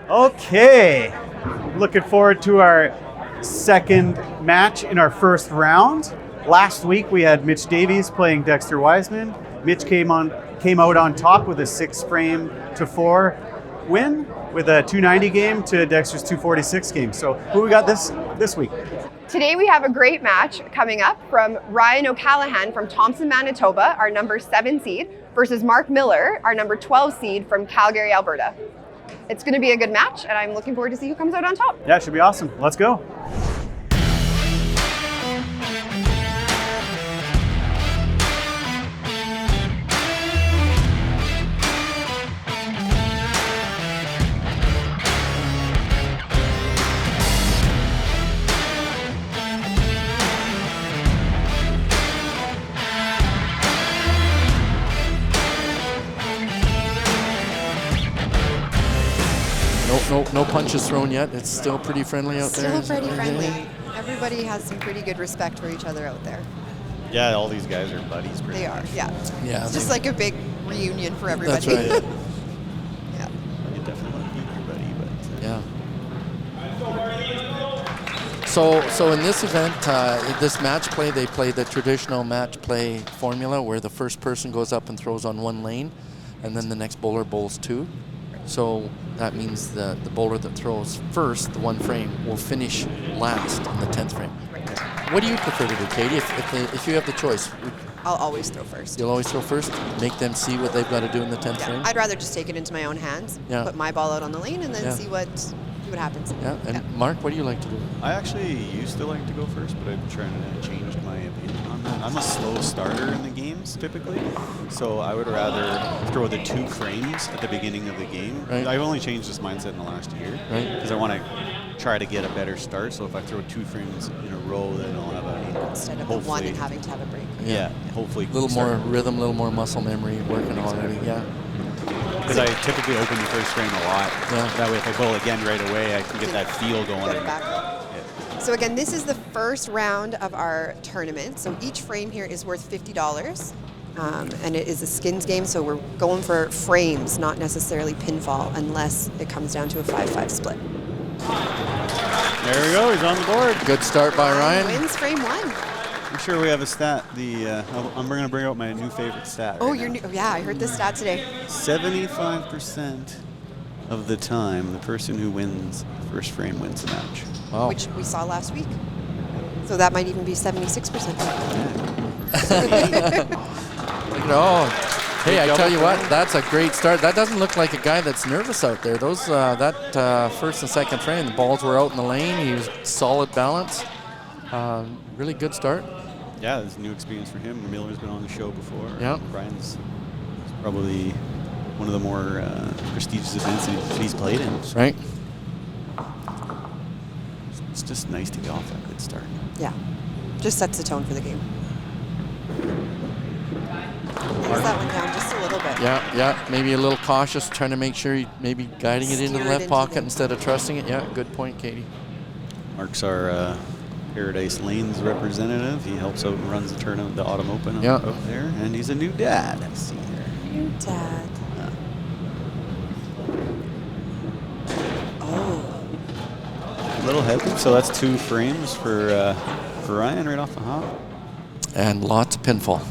Okay, looking forward to our second match in our first round. Last week we had Mitch Davies playing Dexter Wiseman. Mitch came out on top with a 6-frame-to-4 win with a 290 game to Dexter's 246 game. So who we got this week? Today we have a great match coming up from Ryan O'Callaghan from Thompson, Manitoba, our number 7 seed, versus Mark Miller, our number 12 seed from Calgary, Alberta. It's going to be a good match, and I'm looking forward to see who comes out on top. Yeah, it should be awesome. Let's go. No punches thrown yet. It's still pretty friendly out there. Still pretty friendly. Everybody has some pretty good respect for each other out there. Yeah, all these guys are buddies. They are, yeah. Yeah. It's just like a big reunion for everybody. That's right. Yeah. You definitely want to beat your buddy, but... Yeah. So in this event, this match play, they play the traditional match play formula where the first person goes up and throws on one lane, and then the next bowler bowls 2. So that means the bowler that throws first, the 1 frame, will finish last in the 10th frame. What do you prefer to do, Katie? If you have the choice, I'll always throw first. You'll always throw first? Make them see what they've got to do in the 10th frame? I'd rather just take it into my own hands, put my ball out on the lane, and then see what happens. Yeah, and Mark, what do you like to do? I actually used to like to go first, but I'm trying to change my opinion on that. I'm a slow starter in the games, typically, so I would rather throw the 2 frames at the beginning of the game. Right. I've only changed this mindset in the last year, because I want to try to get a better start, so if I throw 2 frames in a row, then I'll have a... Instead of the 1 and having to have a break. Yeah, hopefully. A little more rhythm, a little more muscle memory working already, yeah. Because I typically open the first frame a lot. Yeah. That way, if I bowl again right away, I can get that feel going. Get it back. Yeah. So again, this is the first round of our tournament. So each frame here is worth $50. And it is a skins game, so we're going for frames, not necessarily pinfall, unless it comes down to a 5-5 split. There we go, he's on the board. Good start by Ryan. Wins frame 1. I'm sure we have a stat. I'm going to bring out my new favorite stat. Oh, yeah, I heard this stat today. 75% of the time, the person who wins the first frame wins the match. Wow. Which we saw last week. So that might even be 76%. Hey, I tell you what, that's a great start. That doesn't look like a guy that's nervous out there. Those that first and second frame, the balls were out in the lane. He was solid balance. Really good start. Yeah, it's a new experience for him. Miller's been on the show before. Yeah. Brian's probably one of the more prestigious events that he's played in. So. Right. It's just nice to get off that good start. Yeah, just sets the tone for the game. Brings that one down just a little bit. Yeah, maybe a little cautious, trying to make sure he maybe guiding it into the left pocket instead of trusting it. Yeah, good point, Katie. Mark's our Paradise Lanes representative. He helps out and runs the tournament, the Autumn Open out there, and he's a new dad. I see here. New dad. Oh. A little heavy, so that's 2 frames for Ryan right off the hop. And lots of pinfall.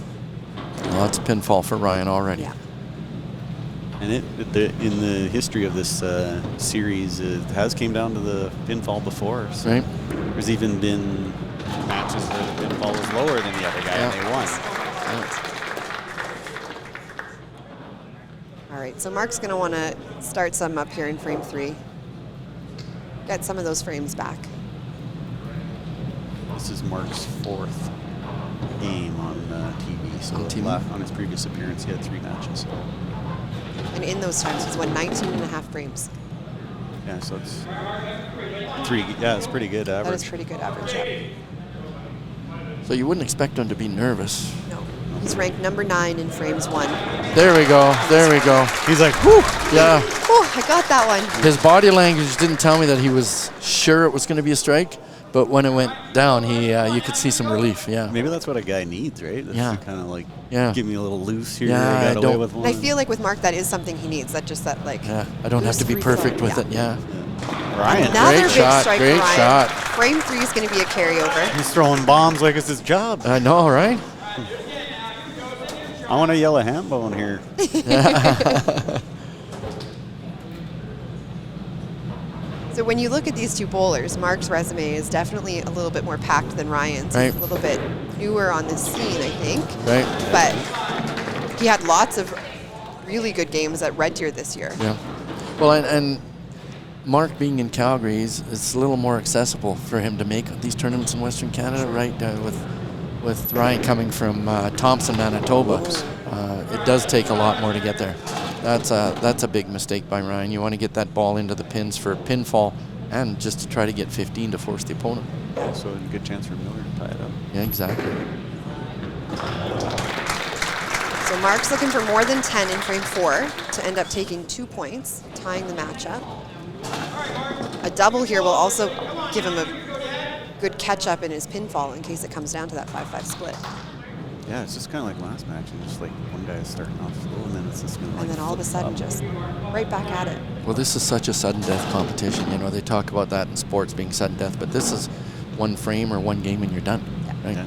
Lots of pinfall for Ryan already. Yeah. And in the history of this series, it has came down to the pinfall before. So right. There's even been matches where the pinfall was lower than the other guy and they won. Yeah. All right, so Mark's going to want to start some up here in frame 3. Get some of those frames back. This is Mark's 4th game on TV. So on his previous appearance, he had 3 matches. And in those times, he's won 19.5 frames. Yeah, so it's 3. Yeah, it's pretty good average. That is pretty good average, yeah. So you wouldn't expect him to be nervous. No. He's ranked number 9 in frames 1. There we go. There we go. He's like, whew. Yeah. Oh, I got that one. His body language didn't tell me that he was sure it was going to be a strike, But when it went down, you could see some relief. Yeah. Maybe that's what a guy needs, right? That's Yeah. Kind of like, Yeah. give me a little loose here. Yeah, I got I away don't- with one. And I feel like with Mark, that is something he needs. That just that like. Yeah. I don't have to be loose free perfect flow. with it. Yeah. Ryan, Another Great big shot, strike great for Ryan. shot. Frame 3 is going to be a carryover. he's throwing bombs like it's his job. I know, right? I want to yell a hand bone here. So when you look at these two bowlers, Mark's resume is definitely a little bit more packed than Ryan's. Right. He's a little bit newer on the scene, I think. Right. But he had lots of really good games at Red Deer this year. Yeah. Well, and Mark being in Calgary, it's a little more accessible for him to make these tournaments in Western Canada, right? With Ryan coming from Thompson, Manitoba, it does take a lot more to get there. That's a big mistake by Ryan. You want to get that ball into the pins for a pinfall, and just to try to get 15 to force the opponent. So a good chance for Miller to tie it up. Yeah, exactly. So Mark's looking for more than 10 in frame 4 to end up taking 2 points, tying the matchup. A double here will also give him a good catch-up in his pinfall in case it comes down to that 5-5 split. Yeah, it's just kind of like last match. It's just like one guy is starting off slow, and then it's just going to And then all of a sudden just right back at it. Well, this is such a sudden death competition. You know, they talk about that in sports being sudden death, but this is one frame or one game and you're done. Right? Yeah.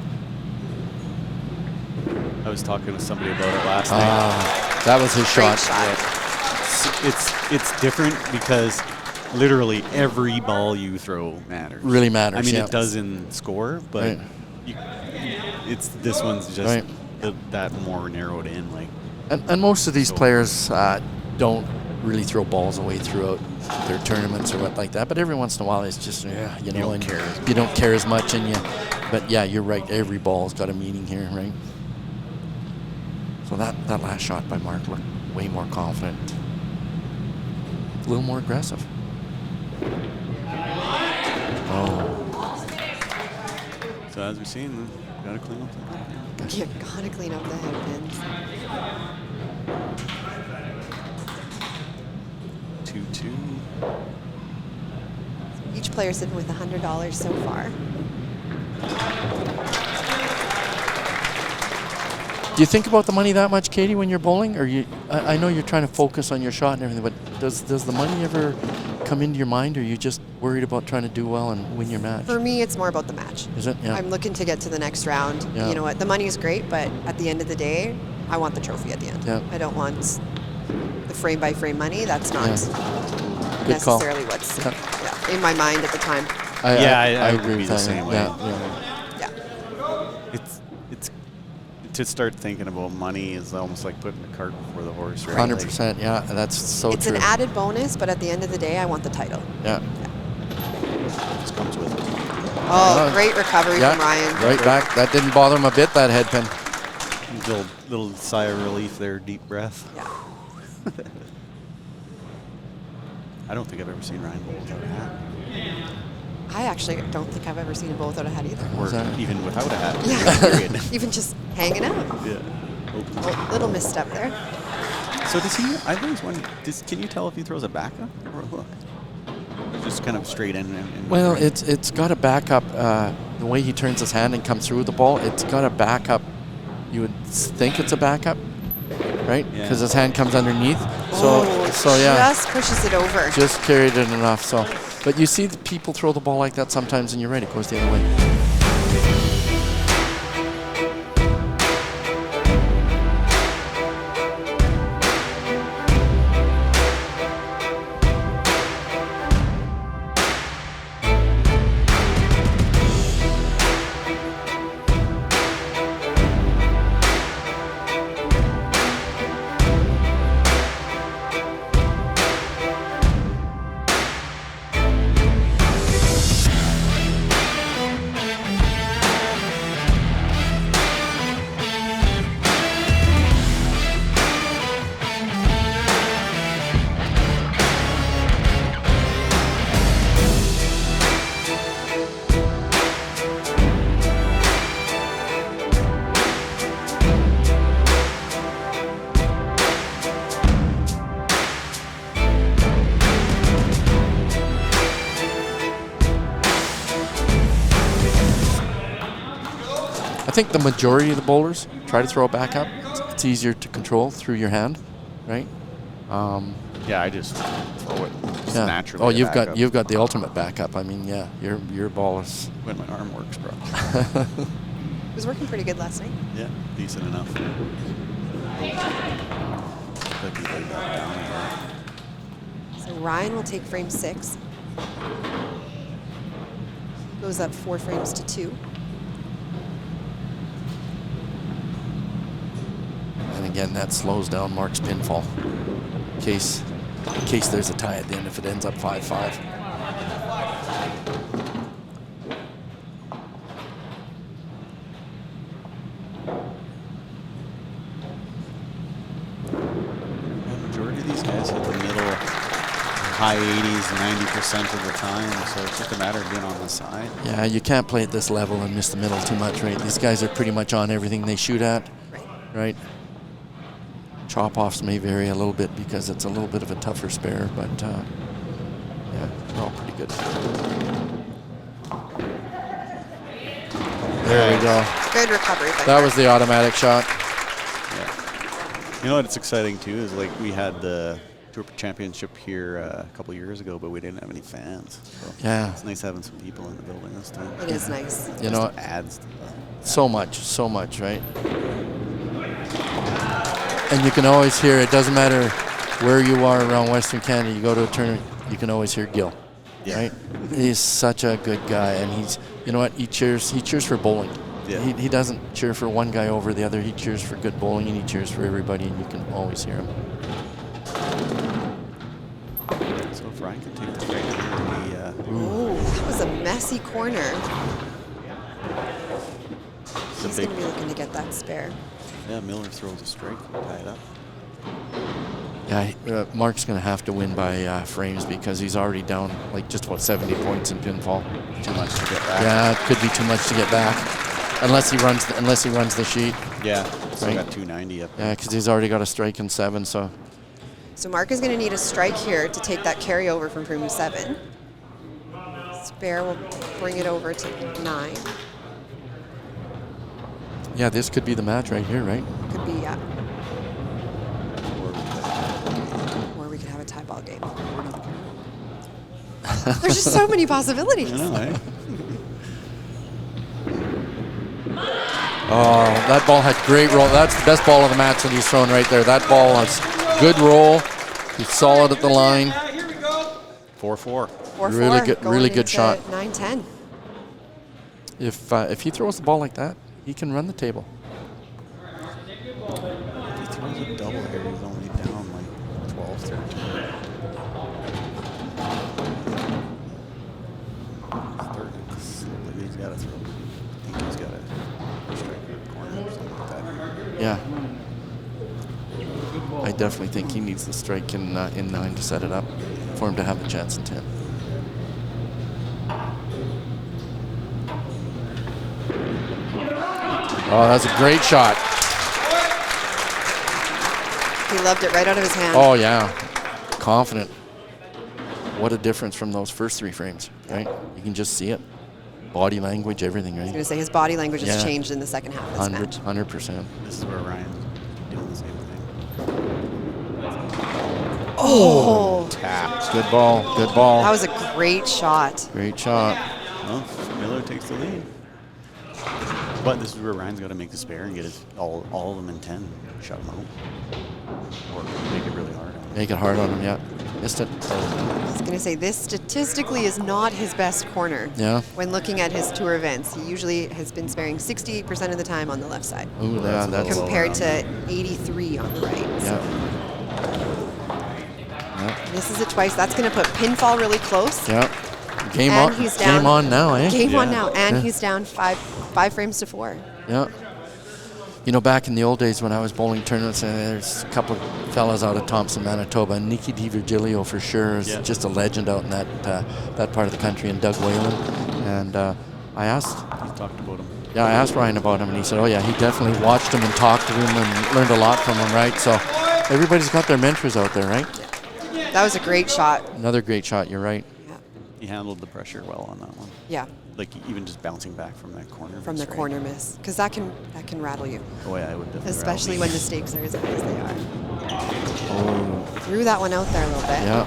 I was talking with somebody about it last night. That was his Great shot. shot. It's different because literally every ball you throw matters. Really matters. I mean, yeah. it does in score, but Right. it's this one's just Right. that more narrowed in. Like, And most of these players don't really throw balls away throughout their tournaments or what like that. But every once in a while, it's just you know, don't care. You don't care as much, and But yeah, you're right. Every ball's got a meaning here, right? So that last shot by Mark looked way more confident, a little more aggressive. Oh, so as we've seen, gotta clean up the You gotta clean up the headpins. 2-2. Each player sitting with $100 so far. do you think about the money that much, Katie, when you're bowling? Or I know you're trying to focus on your shot and everything, but does the money ever come into your mind, or are you just worried about trying to do well and win your match? For me, it's more about the match. Is it? Yeah. I'm looking to get to the next round. Yeah. You know what? The money is great, but at the end of the day, I want the trophy at the end. Yeah. I don't want the frame by frame money. That's not Good call. necessarily what's Yeah. in my mind at the time. I would agree be with the that. same way. Yeah. Yeah. It's to start thinking about money is almost like putting the cart before the horse, right? 100%. Yeah, that's so It's true. an added bonus, but at the end of the day, I want the title. Yeah. Like, just comes with it. Oh, great recovery Yeah. from Ryan. Right back. That didn't bother him a bit, that head pin. Little sigh of relief there, deep breath. Yeah. I don't think I've ever seen Ryan bowl without a hat, I actually don't think I've ever seen a bowl without a hat either. or that? even without a hat. Yeah. Period. Even just hanging out. Yeah. Oh, little misstep there. So does he? I've always wondered. Can you tell if he throws a backup or a hook? Just kind of straight in. Well, it's got a backup. The way he turns his hand and comes through the ball, it's got a backup. You would think it's a backup, right? Yeah. Because his hand comes underneath. Oh, So yeah, just pushes it over. just carried it enough. So, but you see the people throw the ball like that sometimes, and you're right, it goes the other way. think the majority of the bowlers try to throw it back up. It's easier to control through your hand, right? Yeah, I just throw it just naturally. Oh, up. you've got the ultimate backup. I mean, yeah, your ball is. When my arm works, bro. It was working pretty good last night. Yeah, decent enough. Like he laid that down. So Ryan will take frame 6. Goes up 4 frames to 2. And again, that slows down Mark's pinfall. In case there's a tie at the end if it ends up 5-5. The majority of these guys hit the middle, high 80s, 90% of the time, so it's just a matter of being on the side. Yeah, you can't play at this level and miss the middle too much, right? These guys are pretty much on everything they shoot at, right? Chop-offs may vary a little bit because it's a little bit of a tougher spare, but yeah, they're all pretty good. There we go. Good recovery. That was the automatic shot. Yeah. You know what's exciting too is like we had the Tour Championship here a couple years ago, but we didn't have any fans. So Yeah. it's nice having some people in the building this time. It is nice. You know, Just adds to that. so much, right? And you can always hear, it doesn't matter where you are around Western Canada, you go to a tournament, you can always hear Gil, right? He's such a good guy, and he's, you know what, he cheers for bowling. Yeah. He doesn't cheer for one guy over the other, he cheers for good bowling, and he cheers for everybody, and you can always hear him. So if Ryan can take the straight here, Ooh, that was a messy corner. He's big- going to be looking to get that spare. yeah, Miller throws a strike and tie it up. Yeah, Mark's going to have to win by frames because he's already down like just about 70 points in pinfall. Too much to get back. Yeah, it could be too much to get back, unless he runs the sheet. Yeah, so Right. got 290 up. Yeah, because he's already got a strike in 7, so. So Mark is going to need a strike here to take that carryover from frame 7. Spare will bring it over to 9. Yeah, this could be the match right here, right? Could be, yeah. Or we could have a tie ball game. There's just so many possibilities. I know, eh? Oh, that ball had great roll. That's the best ball of the match that he's thrown right there. That ball has good roll. He's solid at the line. 4-4. 4-4, Really good- going really good into shot. 9-10. If he throws the ball like that, he can run the table. If he throws a double here, he's only down like 12, 13. Maybe he's got to throw. I think he's got to strike a corner or something like that. Yeah. I definitely think he needs the strike in 9 to set it up for him to have a chance in 10. Oh, that's a great shot. He loved it right out of his hand. Oh, yeah. Confident. What a difference from those first 3 frames, right? You can just see it. Body language, everything, I was right? going to say his body language has Yeah. changed in the second half of this match. 100%. This is where Ryan's doing the same thing. Oh, Tapped. Good ball. Good ball. that was a great shot. Great shot. Well, Miller takes the lead. But this is where Ryan's got to make the spare and get his, all of them in 10. Shut him out. Or make it really hard on him. Make it hard on him, yeah. Missed it. I was going to say, this statistically is not his best corner. Yeah. When looking at his tour events, he usually has been sparing 68% of the time on the left side, Ooh, yeah, that's compared to 83 on the right. yeah. Yeah. Misses it twice. That's going to put pinfall really close. Yeah. Game And on. he's down. Game on now, eh? Game on Yeah. now, and Yeah. he's down five frames to 4. Yeah. You know, back in the old days when I was bowling tournaments, there's a couple of fellas out of Thompson, Manitoba. Nicky DiVirgilio for sure is Yeah. just a legend out in that part of the country, and Doug Whalen. And I asked He's talked about him. Yeah, I asked Ryan about him, and he said, oh, yeah, he definitely watched him and talked to him and learned a lot from him, right? So everybody's got their mentors out there, right? That was a great shot. Another great shot, you're right. He handled the pressure well on that one. Yeah, Like even just bouncing back from that corner. from the corner miss, because that can rattle you, Oh yeah, I would definitely. especially when the stakes are as high as they are. Oh, Threw that one out there a little bit. yeah.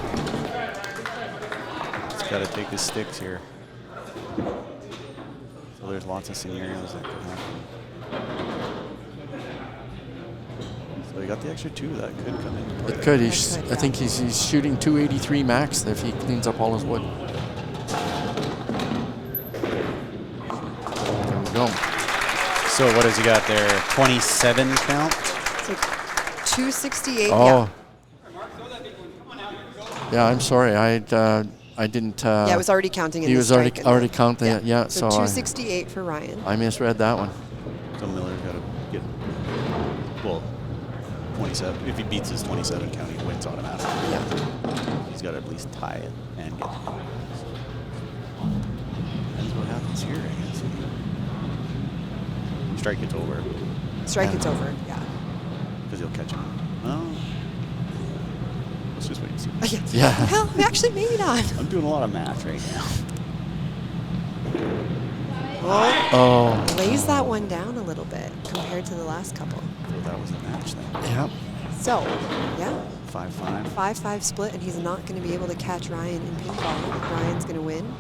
He's got to take his sticks here. So there's lots of scenarios that could happen. So he got the extra 2 that could come into play. It could. It He's, could, I think he's shooting 283 max if he cleans up all his wood. There we go. So what has he got there? 27 count? So 268. Oh. Yeah, I'm sorry. I didn't. Yeah, it was already counting in He the was strike already and the- counting it. Yeah. So So 268 for Ryan. I misread that one. So Miller's got to get, well, 27. If he beats his 27 count, he wins automatically. Yeah. He's got to at least tie it and get the point. Depends what happens here, I guess. Strike it's over Strike, Yeah. it's over. Yeah. because he'll catch him. No. Let's just wait and see. Yeah. Well, actually, maybe not. I'm doing a lot of math right now. Oh. Lays that one down a little bit compared to the last couple. So that was the match then. Yeah. So, yeah, 5-5. 5-5 split, and he's not going to be able to catch Ryan in pinfall. Ryan's going to win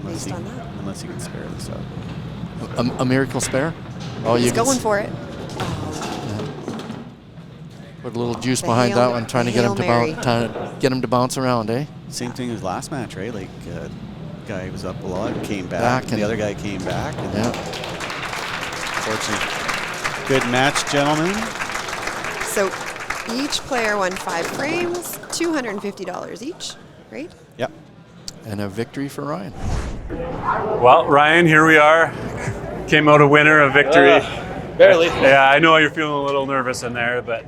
based on that. Unless he can spare this up. A miracle spare. Oh, He's you can going for it. put a little juice The behind Hail- that one, trying to the get him Hail to Mary. get him to bounce around, eh? Same thing as last match, right? Like, guy was up a lot, came back, and the other guy came back. And Yeah. Fortunately, good match, gentlemen. So each player won 5 frames, $250 each, right? Yep. And a victory for Ryan. Well, Ryan, here we are. Came out a winner, a victory. Barely. Yeah, I know you're feeling a little nervous in there, but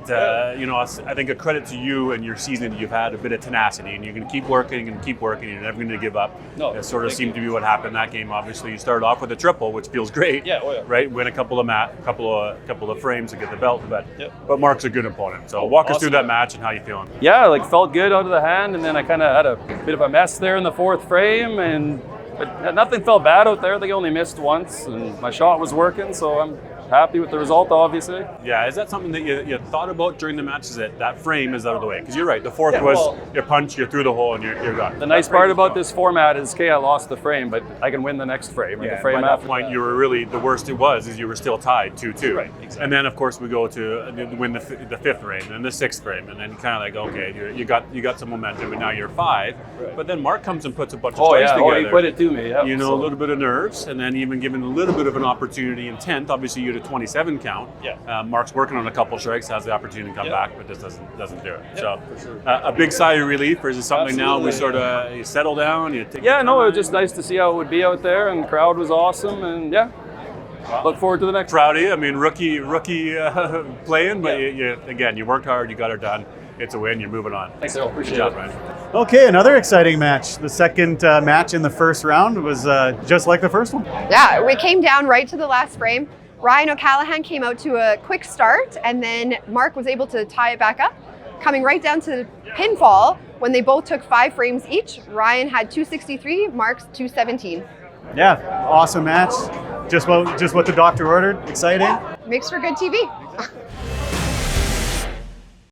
you know, I think a credit to you and your season. You've had a bit of tenacity, and you're going to keep working and keep working. You're never going to give up. No, It sort of thank seemed you. to be what happened in that game. Obviously, you started off with a triple, which feels great. Yeah, oh yeah. Right, win a couple of frames to get the belt, but Yep. but Mark's a good opponent. So walk us through awesome. that match and how you feeling. Yeah, like felt good out of the hand, and then I kind of had a bit of a mess there in the 4th frame, but nothing felt bad out there. I think I only missed once, and my shot was working, so I'm happy with the result, obviously. Yeah, is that something that you thought about during the match? Is that frame is out of the way? Because you're right, the 4th Yeah, was well- your punch, you're through the hole, and you're done. The nice That frame part was about gone. this format is, okay, I lost the frame, but I can win the next frame, or Yeah, the frame by that after point, that. you were really, the worst it was is you were still tied 2-2. Right, exactly. And then, of course, we go to win the 5th frame, and the 6th frame, and then kind of like, okay, you got some momentum, and now you're 5. Right. But then Mark comes and puts a bunch of Oh strikes yeah, together. he put it to me. Yep. You know, So- a little bit of nerves, and then even given a little bit of an opportunity in 10th. Obviously, you had a 27 count. Yeah. Mark's working on a couple strikes, has the opportunity to come Yeah. back, but just doesn't do it. Yeah, So, for sure. a big sigh of relief, or is it something now we Absolutely. sort of you settle down? You take Yeah, your no, it time? was just nice to see how it would be out there, and the crowd was awesome, and yeah, look forward to the next. Proud of you. I mean, rookie playing, but Yeah. you worked hard, you got it done. It's a win. You're moving on. Thanks, Phil. Appreciate Good job, it. Ryan. Okay, another exciting match. The second match in the first round was just like the first one. Yeah, we came down right to the last frame. Ryan O'Callaghan came out to a quick start, and then Mark was able to tie it back up, coming right down to pinfall when they both took 5 frames each. Ryan had 263, Mark's 217. Yeah, awesome match. Just what the doctor ordered. Exciting. Makes for good TV.